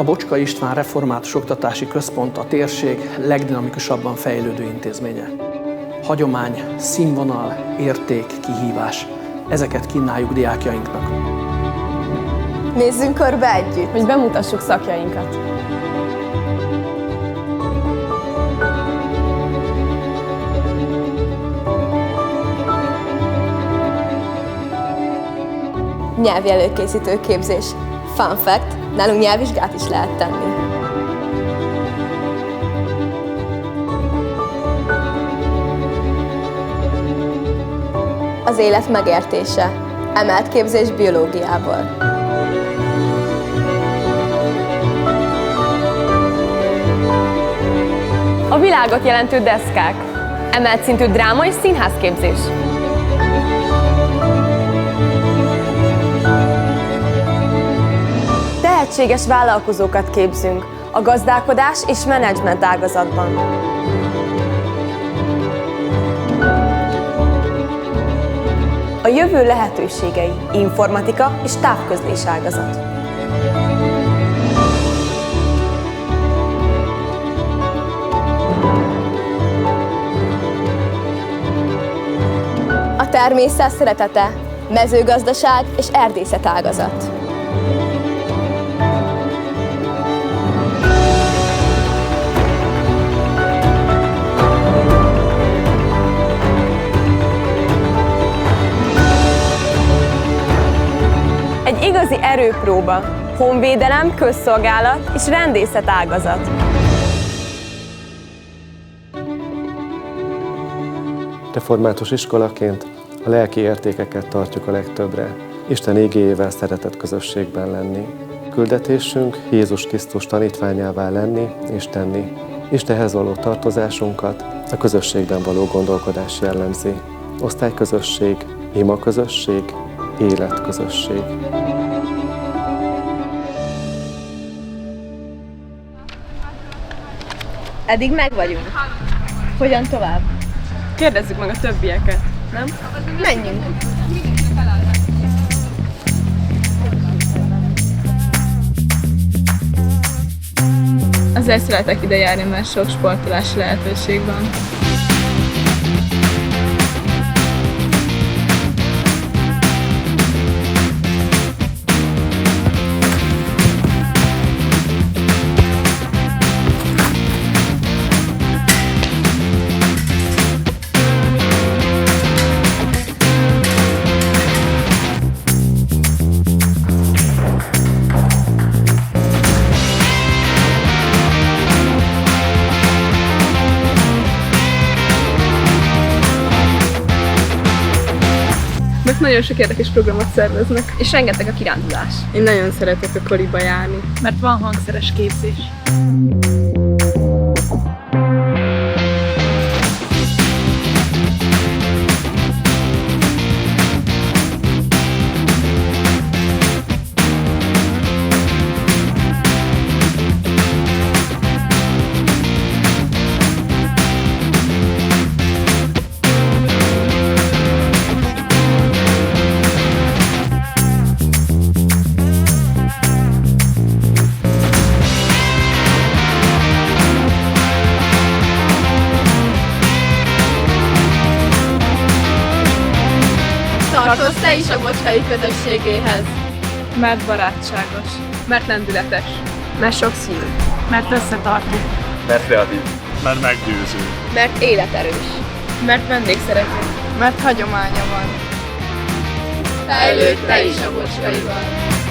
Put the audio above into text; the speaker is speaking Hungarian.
A Bocska István Református Oktatási Központ a térség legdinamikusabban fejlődő intézménye. Hagyomány, színvonal, érték, kihívás. Ezeket kínáljuk diákjainknak. Nézzünk körbe együtt, hogy bemutassuk szakjainkat. Nyelvi előkészítő képzés. Fun fact, nálunk nyelvvizsgát is lehet tenni. Az élet megértése. Emelt képzés biológiából. A világot jelentő deszkák. Emelt szintű dráma és színházképzés. Tehetséges vállalkozókat képzünk a gazdálkodás és menedzsment ágazatban. A jövő lehetőségei, informatika és távközlés ágazat. A természet szeretete, mezőgazdaság és erdészet ágazat. Egy igazi erőpróba, honvédelem, közszolgálat és rendészet ágazat. Református iskolaként a lelki értékeket tartjuk a legtöbbre, Isten igéjével szeretett közösségben lenni. Küldetésünk Jézus Krisztus tanítványává lenni és tenni. Istenhez való tartozásunkat a közösségben való gondolkodás jellemzi. Osztályközösség, imaközösség, életközösség. Eddig meg vagyunk. Hogyan tovább? Kérdezzük meg a többieket, nem? Menjünk! Azért szeretek ide járni, mert sok sportolási lehetőség van. Mert nagyon sok érdekes programot szerveznek, és rengeteg a kirándulás. Én nagyon szeretek a koliba járni, Mert van hangszeres képzés. Tartozz te is a Bocskai közösségéhez. Mert barátságos. mert lendületes, Mert sokszínű. Mert összetartó. Mert kreatív. Mert meggyőző. Mert életerős. mert vendégszerető, Mert hagyománya van. Fejlődj te is a Bocskaiban!